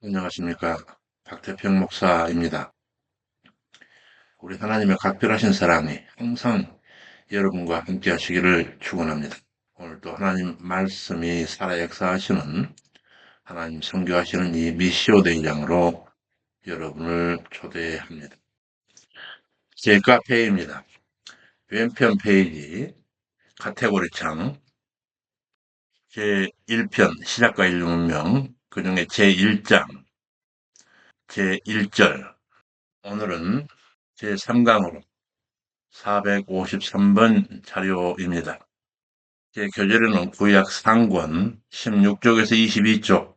안녕하십니까. 박태평 목사입니다. 우리 하나님의 각별하신 사랑이 항상 여러분과 함께 하시기를 축원합니다. 오늘도 하나님 말씀이 살아 역사하시는 하나님 선교하시는 이 미시오 대장으로 여러분을 초대합니다. 제 카페입니다. 왼편 페이지 카테고리 창 제1편 시작과 인류 문명 그 중에 제1장 제1절 오늘은 제3강으로 453번 자료입니다. 제 교재로는 구약 상권 16쪽에서 22쪽,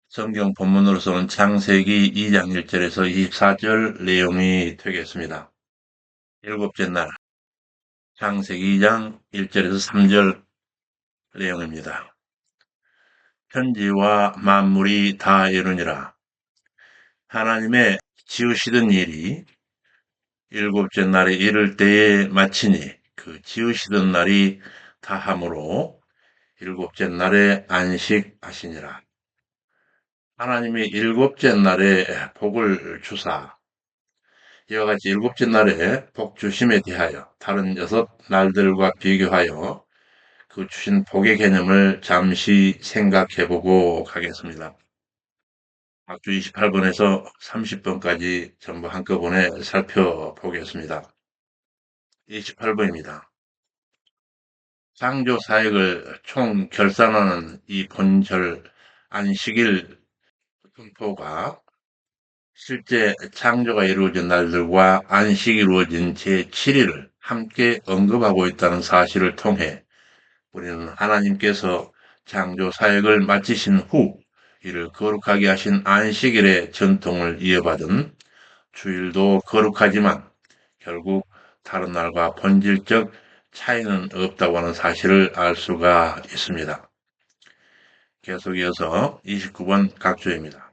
성경 본문으로서는 창세기 2장 1절에서 24절 내용이 되겠습니다. 일곱째 날, 창세기 2장 1절에서 3절 내용입니다. 천지와 만물이 다 이루니라. 하나님의 지으시던 일이 일곱째 날에 이를 때에 마치니 그 지으시던 날이 다함으로 일곱째 날에 안식하시니라. 하나님이 일곱째 날에 복을 주사 이와 같이 일곱째 날에 복 주심에 대하여 다른 6날들과 비교하여 그 주신 복의 개념을 잠시 생각해 보고 가겠습니다. 각주 28번에서 30번까지 전부 한꺼번에 살펴보겠습니다. 28번입니다. 창조 사역을 총 결산하는 이 본절 안식일 분포가 실제 창조가 이루어진 날들과 안식이 이루어진 제7일을 함께 언급하고 있다는 사실을 통해 우리는 하나님께서 창조 사역을 마치신 후 이를 거룩하게 하신 안식일의 전통을 이어받은 주일도 거룩하지만 결국 다른 날과 본질적 차이는 없다고 하는 사실을 알 수가 있습니다. 계속 이어서 29번 각조입니다.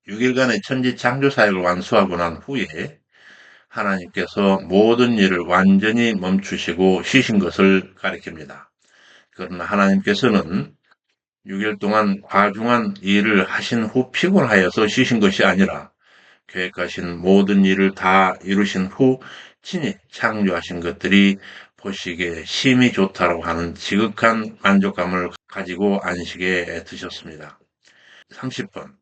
6일간의 천지 창조 사역을 완수하고 난 후에 하나님께서 모든 일을 완전히 멈추시고 쉬신 것을 가리킵니다. 그러나 하나님께서는 6일 동안 과중한 일을 하신 후 피곤하여서 쉬신 것이 아니라 계획하신 모든 일을 다 이루신 후 친히 창조하신 것들이 보시기에 심히 좋다고 하는 지극한 만족감을 가지고 안식에 드셨습니다. 30번.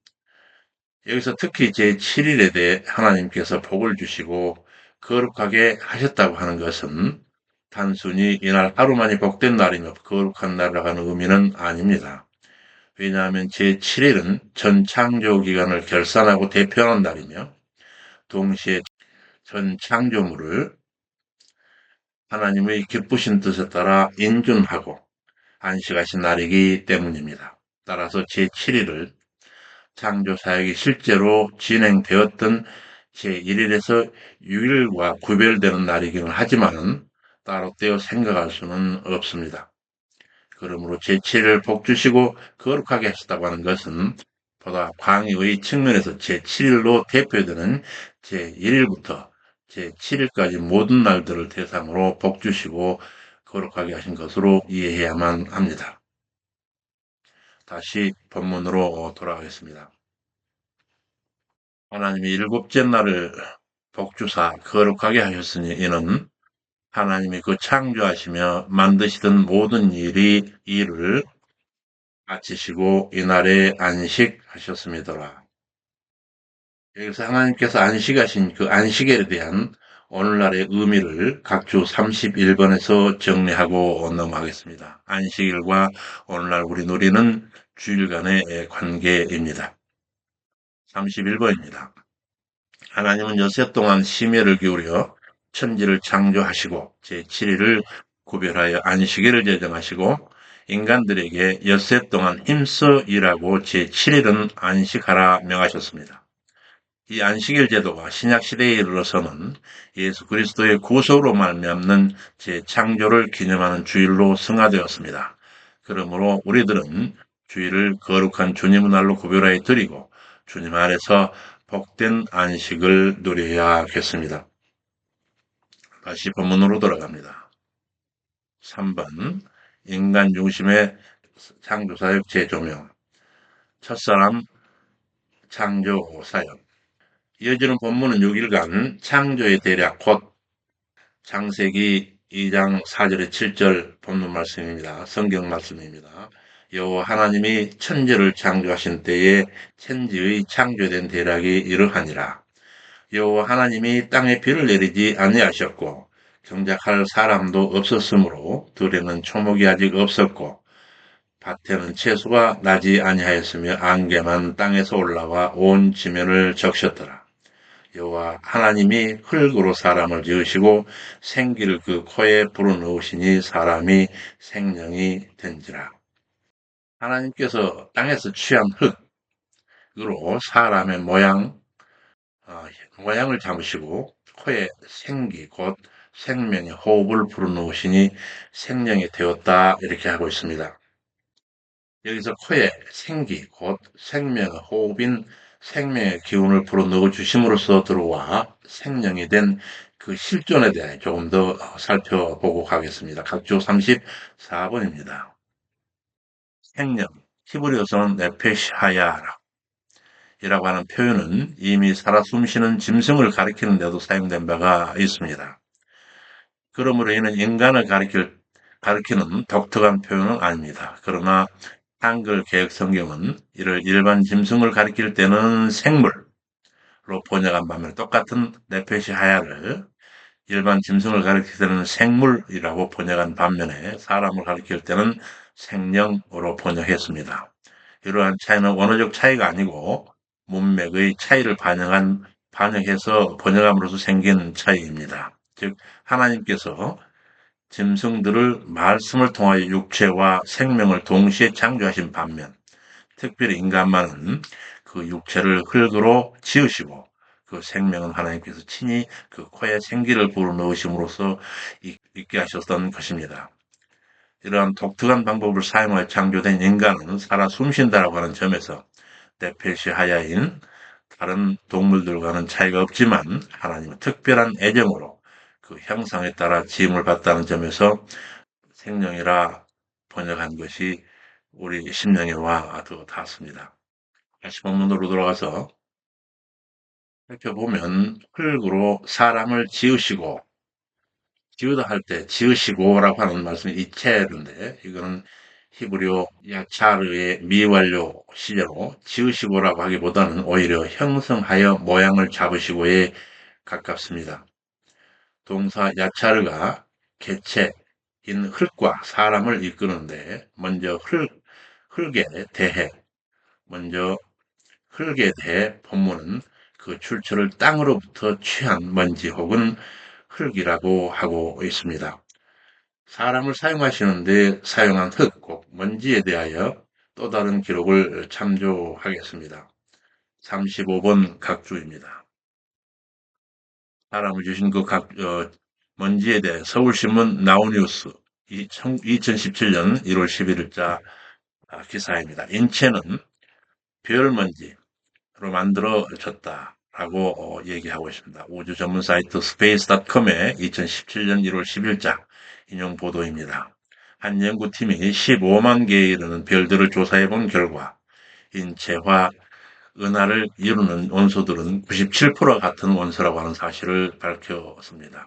여기서 특히 제7일에 대해 하나님께서 복을 주시고 거룩하게 하셨다고 하는 것은 단순히 이날 하루만이 복된 날이며 거룩한 날이라고 하는 의미는 아닙니다. 왜냐하면 제7일은 전 창조 기간을 결산하고 대표하는 날이며 동시에 전 창조물을 하나님의 기쁘신 뜻에 따라 인준하고 안식하신 날이기 때문입니다. 따라서 제7일을 창조 사역이 실제로 진행되었던 제1일에서 6일과 구별되는 날이기는 하지만 따로 떼어 생각할 수는 없습니다. 그러므로 제7일을 복주시고 거룩하게 하셨다고 하는 것은 보다 광의의 측면에서 제7일로 대표되는 제1일부터 제7일까지 모든 날들을 대상으로 복주시고 거룩하게 하신 것으로 이해해야만 합니다. 다시 본문으로 돌아가겠습니다. 하나님이 일곱째 날을 복주사 거룩하게 하셨으니 이는 하나님이 그 창조하시며 만드시던 모든 일을 마치시고 이날에 안식하셨음이더라. 여기서 하나님께서 안식하신 그 안식에 대한 오늘날의 의미를 각주 31번에서 정리하고 넘어가겠습니다. 안식일과 오늘날 우리 누리는 주일 간의 관계입니다. 31번입니다. 하나님은 여세 동안 심혈을 기울여 천지를 창조하시고 제7일을 구별하여 안식일을 제정하시고 인간들에게 엿새 동안 힘써 일하고 제7일은 안식하라 명하셨습니다. 이 안식일 제도가 신약 시대에 이르러서는 예수 그리스도의 구속으로 말미암는 재창조를 기념하는 주일로 승화되었습니다. 그러므로 우리들은 주일을 거룩한 주님의 날로 구별하여 드리고 주님 안에서 복된 안식을 누려야겠습니다. 다시 본문으로 돌아갑니다. 3번 인간 중심의 창조사역 재조명 첫사람 창조 사역. 이어지는 본문은 6일간 창조의 대략 곧 창세기 2장 4절에 7절 본문 말씀입니다. 성경 말씀입니다. 여호와 하나님이 천지를 창조하신 때에 천지의 창조된 대략이 이러하니라. 여호와 하나님이 땅에 비를 내리지 아니하셨고 경작할 사람도 없었으므로 들에는 초목이 아직 없었고 밭에는 채소가 나지 아니하였으며 안개만 땅에서 올라와 온 지면을 적셨더라. 여호와 하나님이 흙으로 사람을 지으시고 생기를 그 코에 불어넣으시니 사람이 생명이 된지라. 하나님께서 땅에서 취한 흙으로 사람의 모양을 잡으시고 코에 생기 곧 생명의 호흡을 불어넣으시니 생명이 되었다 이렇게 하고 있습니다. 여기서 코에 생기 곧 생명의 호흡인 생명의 기운을 불어넣어 주심으로써 들어와 생명이 된 그 실존에 대해 조금 더 살펴보고 가겠습니다. 각주 34번입니다. 생명, 히브리어서는 네페시하야라 이라고 하는 표현은 이미 살아 숨쉬는 짐승을 가리키는 데도 사용된 바가 있습니다. 그러므로 이는 인간을 가리키는 독특한 표현은 아닙니다. 그러나 한글 개역 성경은 이를 일반 짐승을 가리킬 때는 생물로 번역한 반면 똑같은 네페시 하야를 일반 짐승을 가리킬 때는 생물이라고 번역한 반면에 사람을 가리킬 때는 생령으로 번역했습니다. 이러한 차이는 원어적 차이가 아니고 문맥의 차이를 반영해서 번역함으로써 생긴 차이입니다. 즉 하나님께서 짐승들을 말씀을 통하여 육체와 생명을 동시에 창조하신 반면 특별히 인간만은 그 육체를 흙으로 지으시고 그 생명은 하나님께서 친히 그 코에 생기를 불어넣으심으로써 있게 하셨던 것입니다. 이러한 독특한 방법을 사용하여 창조된 인간은 살아 숨쉰다라고 하는 점에서 네페시 하야인 다른 동물들과는 차이가 없지만 하나님은 특별한 애정으로 그 형상에 따라 지음을 받다는 점에서 생명이라 번역한 것이 우리 심령에 와 닿았습니다. 다시 본문으로 돌아가서 살펴보면 흙으로 사람을 지으시고 지으다 할 때 지으시고라고 하는 말씀이 이체르인데 이거는 히브리어 야차르의 미완료 시제로 지으시고라고 하기보다는 오히려 형성하여 모양을 잡으시고에 가깝습니다. 동사 야차르가 개체인 흙과 사람을 이끄는데 먼저 흙에 대해 본문은 그 출처를 땅으로부터 취한 먼지 혹은 흙이라고 하고 있습니다. 사람을 사용하시는데 사용한 흙, 꼭 먼지에 대하여 또 다른 기록을 참조하겠습니다. 35번 각주입니다. 사람을 주신 먼지에 대해 서울신문 나우뉴스 2017년 1월 11일자 기사입니다. 인체는 별먼지로 만들어졌다라고 얘기하고 있습니다. 우주 전문 사이트 space.com의 2017년 1월 10일자 인용 보도입니다. 한 연구팀이 15만 개에 이르는 별들을 조사해 본 결과 인체와 은하를 이루는 원소들은 97%가 같은 원소라고 하는 사실을 밝혔습니다.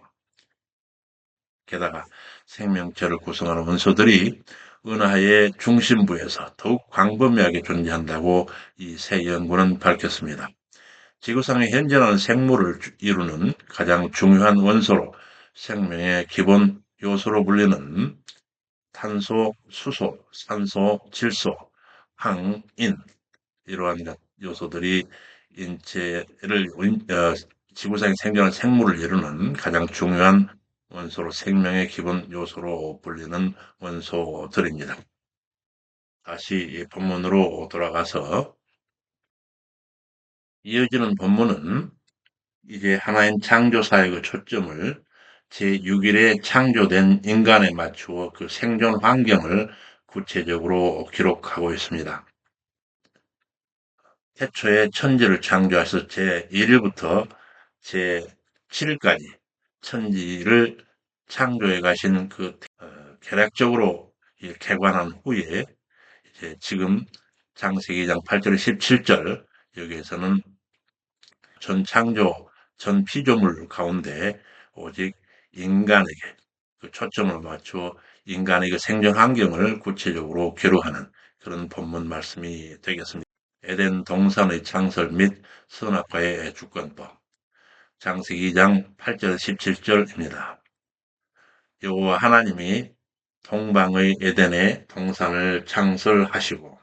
게다가 생명체를 구성하는 원소들이 은하의 중심부에서 더욱 광범위하게 존재한다고 이 새 연구는 밝혔습니다. 지구상에 현존하는 생물을 이루는 가장 중요한 원소로 생명의 기본 요소로 불리는 탄소, 수소, 산소, 질소, 황, 인 이러한 요소들이 지구상에 생존하는 생물을 이루는 가장 중요한 원소로 생명의 기본 요소로 불리는 원소들입니다. 다시 본문으로 돌아가서 이어지는 본문은 이제 하나님 창조 사역의 초점을 제6일에 창조된 인간에 맞추어 그 생존 환경을 구체적으로 기록하고 있습니다. 태초에 천지를 창조하셔서 제1일부터 제7일까지 천지를 창조해 가신 계략적으로 개관한 후에 이제 지금 창세기 2장 8절 17절 여기에서는 전 창조, 전 피조물 가운데 오직 인간에게 그 초점을 맞추어 인간의 그 생존 환경을 구체적으로 교류하는 그런 본문 말씀이 되겠습니다. 에덴 동산의 창설 및 선악과의 주권법. 창세기 2장 8절 17절입니다. 여호와 하나님이 동방의 에덴에 동산을 창설하시고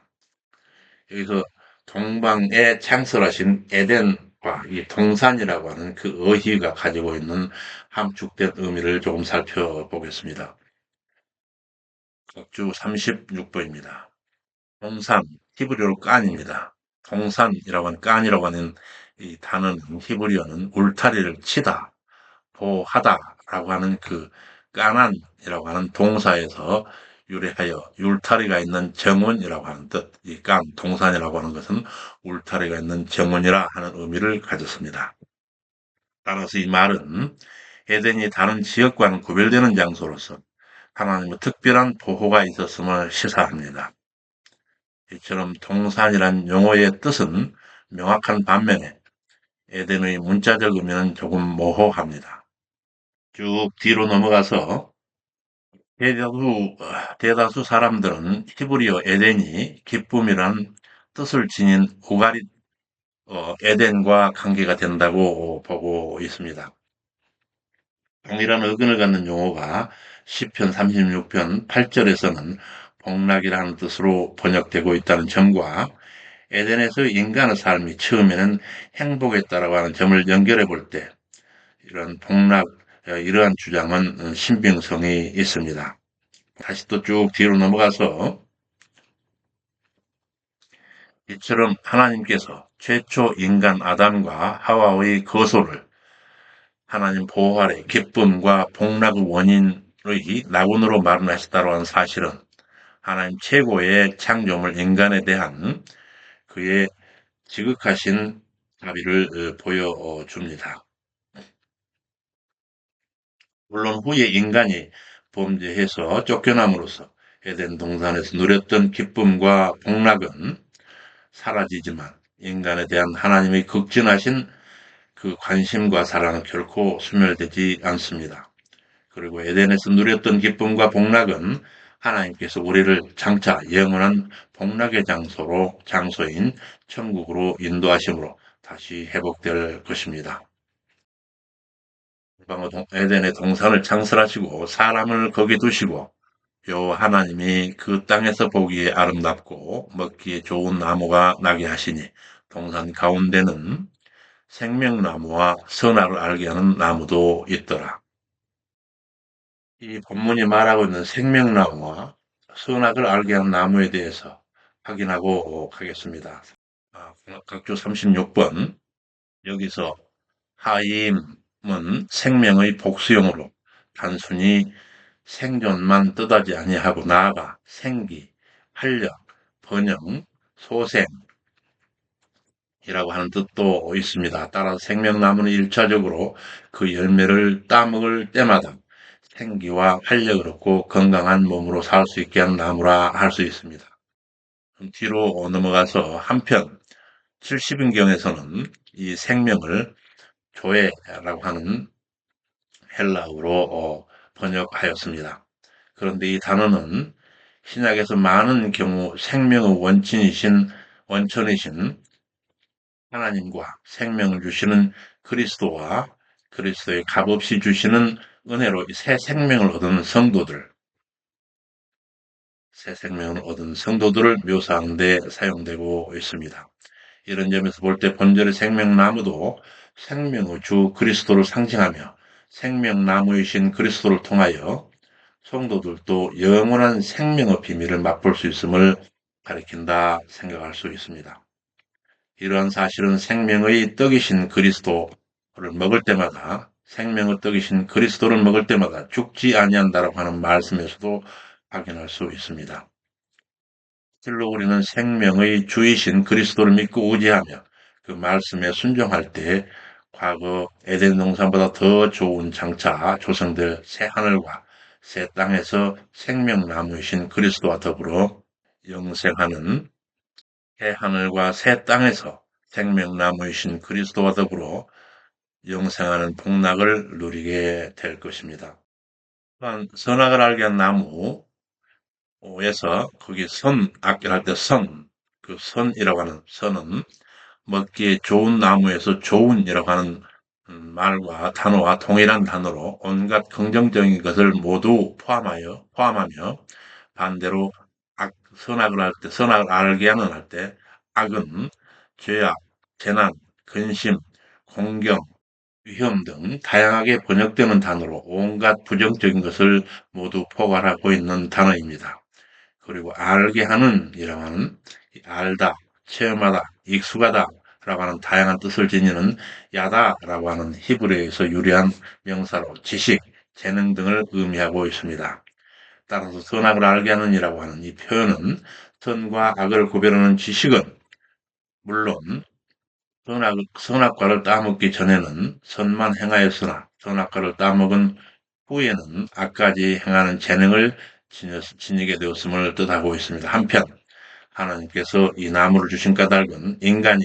여기서 동방에 창설하신 에덴과 이 동산이라고 하는 그 어휘가 가지고 있는 함축된 의미를 조금 살펴보겠습니다. 각주 36번입니다. 동산, 히브리어로 깐입니다. 동산이라고 하는 깐이라고 하는 이 단어는 히브리어는 울타리를 치다, 보하다라고 하는 그 까난이라고 하는 동사에서 유래하여 울타리가 있는 정원이라고 하는 뜻, 이 깐, 동산이라고 하는 것은 울타리가 있는 정원이라 하는 의미를 가졌습니다. 따라서 이 말은 에덴이 다른 지역과는 구별되는 장소로서 하나님의 특별한 보호가 있었음을 시사합니다. 이처럼 동산이란 용어의 뜻은 명확한 반면에 에덴의 문자적 의미는 조금 모호합니다. 쭉 뒤로 넘어가서 대다수 사람들은 히브리어 에덴이 기쁨이란 뜻을 지닌 우가리 에덴과 관계가 된다고 보고 있습니다. 동일한 의견을 갖는 용어가 시편 36편 8절에서는 복락이라는 뜻으로 번역되고 있다는 점과 에덴에서 인간의 삶이 처음에는 행복했다라고 하는 점을 연결해 볼 때 이런 복락, 이러한 주장은 신빙성이 있습니다. 다시 또 쭉 뒤로 넘어가서 이처럼 하나님께서 최초 인간 아담과 하와의 거소를 하나님 보호 아래 기쁨과 복락의 원인의 낙원으로 마련하셨다고 하는 사실은 하나님 최고의 창조물 인간에 대한 그의 지극하신 자비를 보여줍니다. 물론 후에 인간이 범죄해서 쫓겨남으로써 에덴 동산에서 누렸던 기쁨과 복락은 사라지지만 인간에 대한 하나님의 극진하신 그 관심과 사랑은 결코 소멸되지 않습니다. 그리고 에덴에서 누렸던 기쁨과 복락은 하나님께서 우리를 장차 영원한 복락의 장소인 천국으로 인도하심으로 다시 회복될 것입니다. 에덴의 동산을 창설하시고 사람을 거기 두시고 요 하나님이 그 땅에서 보기에 아름답고 먹기에 좋은 나무가 나게 하시니 동산 가운데는 생명나무와 선악을 알게 하는 나무도 있더라. 이 본문이 말하고 있는 생명나무와 선악을 알게 하는 나무에 대해서 확인하고 가겠습니다. 각주 36번 여기서 하임은 생명의 복수형으로 단순히 생존만 뜻하지 아니하고 나아가 생기, 활력, 번영, 소생이라고 하는 뜻도 있습니다. 따라서 생명나무는 1차적으로 그 열매를 따먹을 때마다 생기와 활력을 얻고 건강한 몸으로 살 수 있게 하는 나무라 할 수 있습니다. 뒤로 넘어가서 한편 70인경에서는 이 생명을 조에라고 하는 헬라어로 번역하였습니다. 그런데 이 단어는 신약에서 많은 경우 생명의 원천이신 하나님과 생명을 주시는 그리스도와 그리스도의 값없이 주시는 은혜로 새 생명을 얻은 성도들을 묘사하는 데 사용되고 있습니다. 이런 점에서 볼 때 본절의 생명나무도 생명의 주 그리스도를 상징하며 생명나무이신 그리스도를 통하여 성도들도 영원한 생명의 비밀을 맛볼 수 있음을 가리킨다 생각할 수 있습니다. 이러한 사실은 생명의 떡이신 그리스도를 먹을 때마다 생명의 떡이신 그리스도를 먹을 때마다 죽지 아니한다라고 하는 말씀에서도 확인할 수 있습니다. 실로 우리는 생명의 주이신 그리스도를 믿고 의지하며 그 말씀에 순종할 때 과거 에덴 동산보다 더 좋은 장차 조성될 새 하늘과 새 땅에서 생명나무이신 그리스도와 더불어 영생하는 새 하늘과 새 땅에서 생명나무이신 그리스도와 더불어 영생하는 복락을 누리게 될 것입니다. 또한 선악을 알게 한 나무에서 거기 아까 할 때 그 선이라고 하는 선은 먹기에 좋은 나무에서 좋은이라고 하는 말과 단어와 동일한 단어로 온갖 긍정적인 것을 모두 포함하며 반대로 선악을 알게 하는 할 때 악은 죄악, 재난, 근심, 공경, 위험 등 다양하게 번역되는 단어로 온갖 부정적인 것을 모두 포괄하고 있는 단어입니다. 그리고 알게 하는 이라고 하는 알다, 체험하다, 익숙하다 라고 하는 다양한 뜻을 지니는 야다라고 하는 히브리어에서 유래한 명사로 지식, 재능 등을 의미하고 있습니다. 따라서 선악을 알게 하는 이라고 하는 이 표현은 선과 악을 구별하는 지식은 물론 선악과를 따먹기 전에는 선만 행하였으나 선악과를 따먹은 후에는 악까지 행하는 재능을 지니게 되었음을 뜻하고 있습니다. 한편 하나님께서 이 나무를 주신 까닭은 인간이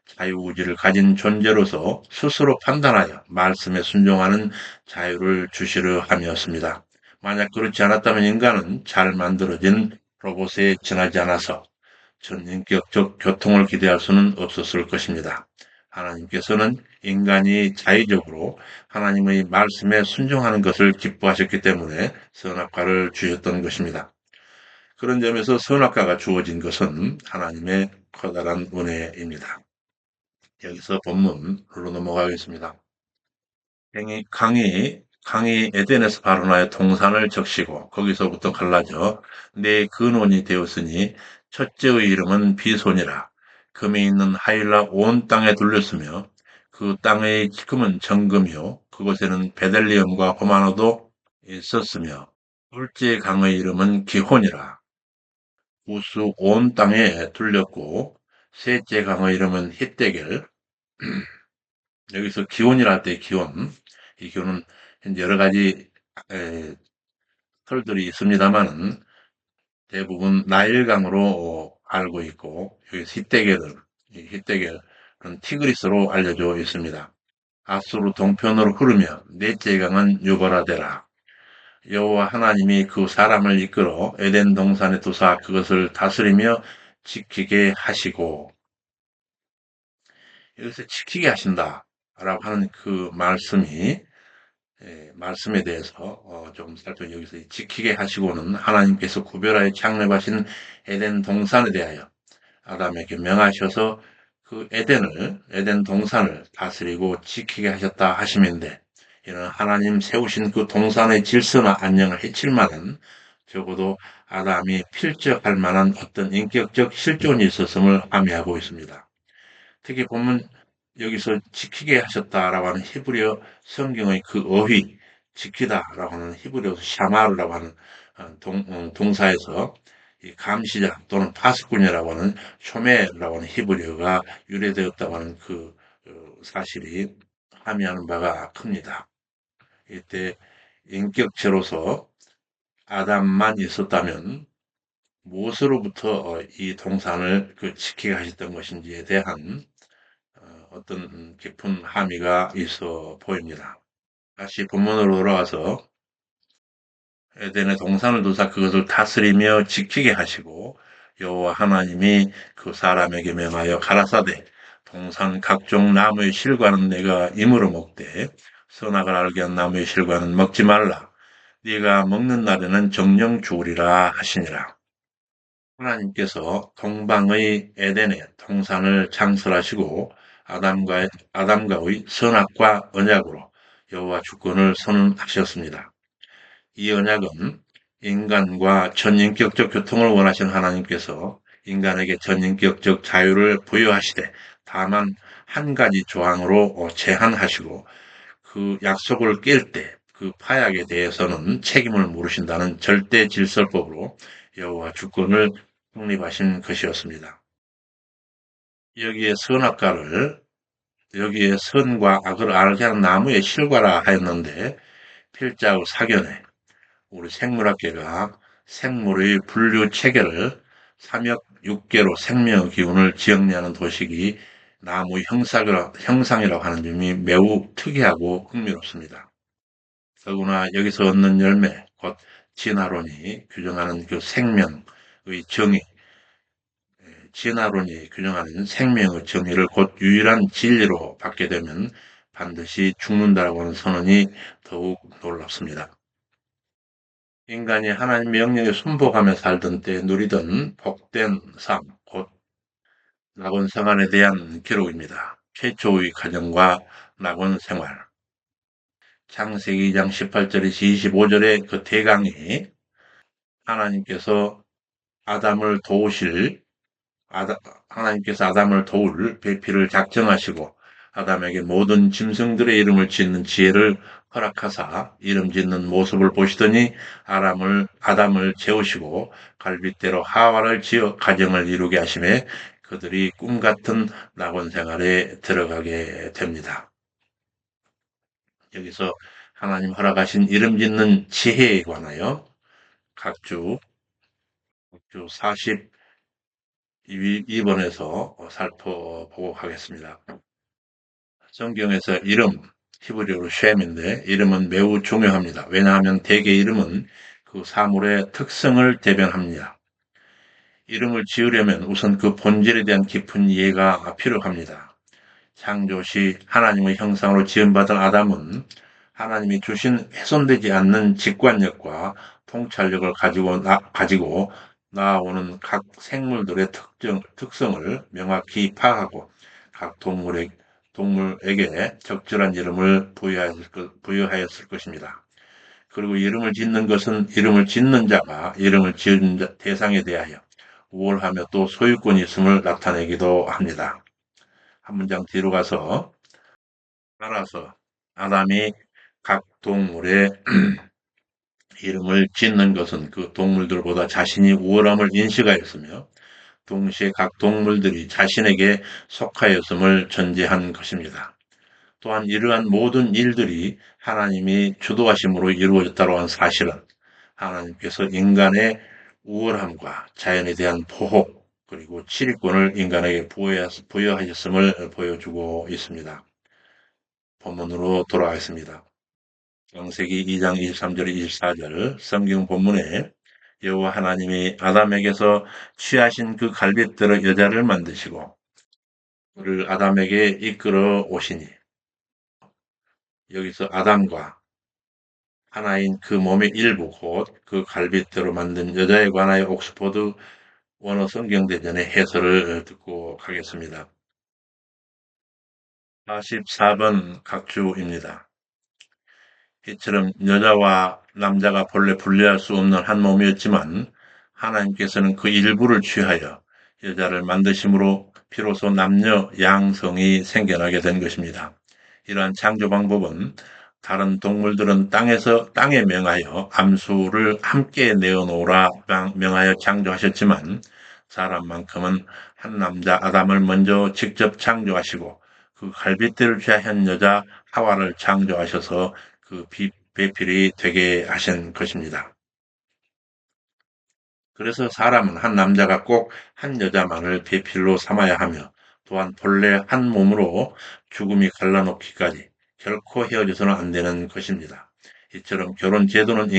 자유의지를 가진 존재로서 스스로 판단하여 말씀에 순종하는 자유를 주시려 함이었습니다. 만약 그렇지 않았다면 인간은 잘 만들어진 로봇에 지나지 않아서 전인격적 교통을 기대할 수는 없었을 것입니다. 하나님께서는 인간이 자의적으로 하나님의 말씀에 순종하는 것을 기뻐하셨기 때문에 선악과를 주셨던 것입니다. 그런 점에서 선악과가 주어진 것은 하나님의 커다란 은혜입니다. 여기서 본문으로 넘어가겠습니다. 강이 에덴에서 발원하여 동산을 적시고 거기서부터 갈라져 내 근원이 되었으니 첫째의 이름은 비손이라. 금이 있는 하일라 온 땅에 둘렸으며 그 땅의 금은 정금이요 그곳에는 베델리엄과 호마노도 있었으며 둘째 강의 이름은 기혼이라. 우수 온 땅에 둘렸고 셋째 강의 이름은 hit데겔. 여기서 기온이라 할 때 기온, 이 기온은 현재 여러 가지 에, 설들이 있습니다만은 대부분 나일강으로 알고 있고 여기 히데겔은 티그리스로 알려져 있습니다. 아수르 동편으로 흐르며 넷째 강은 유버라데라. 여호와 하나님이 그 사람을 이끌어 에덴 동산에 두사 그것을 다스리며 지키게 하시고 여기서 지키게 하신다라고 하는 그 말씀에 대해서 좀 여기서 지키게 하시고는 하나님께서 구별하여 창립하신 에덴 동산에 대하여 아담에게 명하셔서 그 에덴 동산을 다스리고 지키게 하셨다 하시면데 이는 하나님 세우신 그 동산의 질서나 안녕을 해칠 만한 적어도 아담이 필적할 만한 어떤 인격적 실존이 있었음을 함의하고 있습니다. 특히 보면 여기서 지키게 하셨다라고 하는 히브리어 성경의 그 어휘, 지키다라고 하는 히브리어 샤마르라고 하는 동사에서 이 감시자 또는 파수꾼이라고 하는 쇼메라고 하는 히브리어가 유래되었다고 하는 그 사실이 함의하는 바가 큽니다. 이때 인격체로서 아담만 있었다면 무엇으로부터 이 동산을 지키게 하셨던 것인지에 대한 어떤 깊은 함의가 있어 보입니다. 다시 본문으로 돌아와서 에덴의 동산을 두사 그것을 다스리며 지키게 하시고 여호와 하나님이 그 사람에게 명하여 가라사대 동산 각종 나무의 실과는 내가 임으로 먹되 선악을 알게 한 나무의 실과는 먹지 말라. 네가 먹는 날에는 정령 죽으리라 하시니라. 하나님께서 동방의 에덴에 동산을 창설하시고 아담과의 선악과 언약으로 여호와 주권을 선언하셨습니다. 이 언약은 인간과 전인격적 교통을 원하신 하나님께서 인간에게 전인격적 자유를 부여하시되 다만 한 가지 조항으로 제한하시고 그 약속을 깰 때 그 파약에 대해서는 책임을 물으신다는 절대 질서법으로 여호와 주권을 확립하신 것이었습니다. 여기에 선과 악을 알게 하는 나무의 실과라 하였는데 필자의 사견에 우리 생물학계가 생물의 분류 체계를 삼역 육계로 생명의 기운을 정리하는 도식이 나무 형상이라고 하는 점이 매우 특이하고 흥미롭습니다. 더구나 여기서 얻는 열매, 곧 진화론이 규정하는 그 생명의 정의, 진화론이 규정하는 생명의 정의를 곧 유일한 진리로 받게 되면 반드시 죽는다라고 하는 선언이 더욱 놀랍습니다. 인간이 하나님 명령에 순복하며 살던 때 누리던 복된 삶, 곧 낙원 생활에 대한 기록입니다. 최초의 가정과 낙원 생활. 창세기 2장 18절에서 25절의 그 대강이 하나님께서 아담을 도우실 아다, 하나님께서 아담을 도울 배필을 작정하시고 아담에게 모든 짐승들의 이름을 짓는 지혜를 허락하사 이름 짓는 모습을 보시더니 아담을 재우시고 갈빗대로 하와를 지어 가정을 이루게 하심에 그들이 꿈 같은 낙원 생활에 들어가게 됩니다. 여기서 하나님 허락하신 이름 짓는 지혜에 관하여 각주 42번에서 살펴보고 가겠습니다. 성경에서 이름, 히브리어로 쉔인데 이름은 매우 중요합니다. 왜냐하면 대개 이름은 그 사물의 특성을 대변합니다. 이름을 지으려면 우선 그 본질에 대한 깊은 이해가 필요합니다. 창조시 하나님의 형상으로 지음받은 아담은 하나님이 주신 훼손되지 않는 직관력과 통찰력을 가지고 나아오는 각 생물들의 특성을 명확히 파악하고 각 동물에게 적절한 이름을 부여하였을 것입니다. 그리고 이름을 짓는 것은 이름을 짓는 자가 이름을 지은 대상에 대하여 우월하며 또 소유권이 있음을 나타내기도 합니다. 한 문장 뒤로 가서 따라서 아담이 각 동물의 이름을 짓는 것은 그 동물들보다 자신이 우월함을 인식하였으며 동시에 각 동물들이 자신에게 속하였음을 전제한 것입니다. 또한 이러한 모든 일들이 하나님이 주도하심으로 이루어졌다고 하는 사실은 하나님께서 인간의 우월함과 자연에 대한 보호 그리고 치리권을 인간에게 부여하셨음을 보여주고 있습니다. 본문으로 돌아가겠습니다. 창세기 2장 23절 24절 성경 본문에 여호와 하나님이 아담에게서 취하신 그 갈빗대로 여자를 만드시고 그를 아담에게 이끌어 오시니 여기서 아담과 하나인 그 몸의 일부 곧 그 갈빗대로 만든 여자에 관하여 옥스퍼드 원어 성경대전의 해설을 듣고 가겠습니다. 44번 각주입니다. 이처럼 여자와 남자가 본래 분리할 수 없는 한 몸이었지만 하나님께서는 그 일부를 취하여 여자를 만드심으로 비로소 남녀 양성이 생겨나게 된 것입니다. 이러한 창조 방법은 다른 동물들은 땅에 명하여 암수를 함께 내어놓으라 명하여 창조하셨지만 사람만큼은 한 남자 아담을 먼저 직접 창조하시고 그 갈빗대를 취한 여자 하와를 창조하셔서 그 배필이 되게 하신 것입니다. 그래서 사람은 한 남자가 꼭 한 여자만을 배필로 삼아야 하며 또한 본래 한 몸으로 죽음이 갈라놓기까지 결코 헤어져서는 안 되는 것입니다. 이처럼 결혼 제도는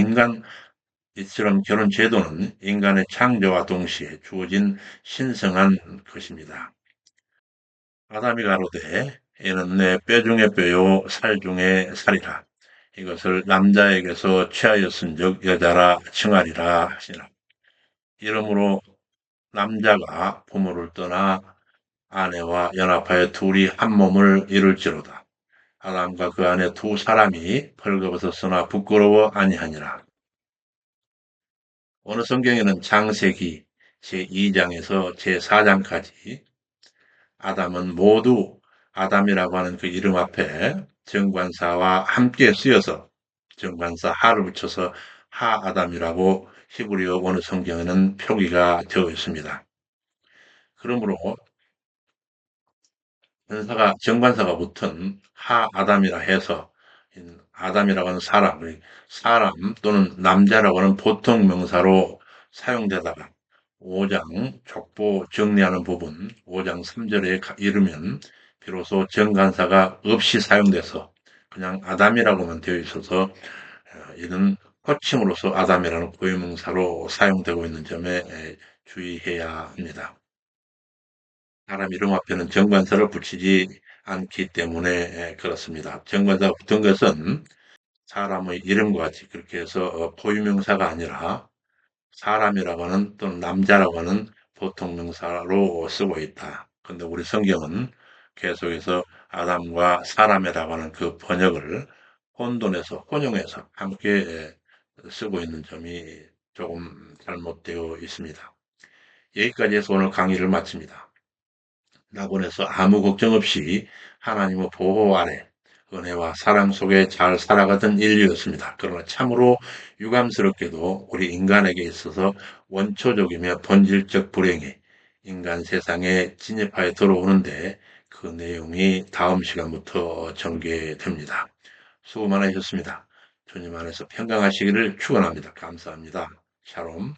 인간의 창조와 동시에 주어진 신성한 것입니다. 아담이 가로되 이는 내 뼈 중에 뼈요 살 중에 살이라. 이것을 남자에게서 취하였은즉 여자라 칭하리라 하시라. 이러므로 남자가 부모를 떠나 아내와 연합하여 둘이 한 몸을 이룰지로다. 아담과 그 아내 두 사람이 벌거벗었으나 부끄러워 아니하니라. 어느 성경에는 창세기 제2장에서 제4장까지 아담은 모두 아담이라고 하는 그 이름 앞에 정관사와 함께 쓰여서 정관사 하를 붙여서 하아담이라고 히브리어 원어 성경에는 표기가 되어 있습니다. 그러므로 정관사가 붙은 하아담이라 해서 아담이라고 하는 사람 또는 남자라고 하는 보통 명사로 사용되다가 5장 족보 정리하는 부분 5장 3절에 이르면 비로소 정관사가 없이 사용돼서 그냥 아담이라고만 되어 있어서 이런 호칭으로서 아담이라는 고유명사로 사용되고 있는 점에 주의해야 합니다. 사람 이름 앞에는 정관사를 붙이지 않기 때문에 그렇습니다. 정관사가 붙은 것은 사람의 이름과 같이 그렇게 해서 고유명사가 아니라 사람이라고 하는 또는 남자라고 하는 보통 명사로 쓰고 있다. 근데 우리 성경은 계속해서 아담과 사람이라고 하는 그 번역을 혼돈해서 혼용해서 함께 쓰고 있는 점이 조금 잘못되어 있습니다. 여기까지 해서 오늘 강의를 마칩니다. 낙원에서 아무 걱정 없이 하나님의 보호 아래 은혜와 사랑 속에 잘 살아가던 인류였습니다. 그러나 참으로 유감스럽게도 우리 인간에게 있어서 원초적이며 본질적 불행이 인간 세상에 진입하여 들어오는데 그 내용이 다음 시간부터 전개됩니다. 수고 많으셨습니다. 주님 안에서 평강하시기를 축원합니다. 감사합니다. 샬롬.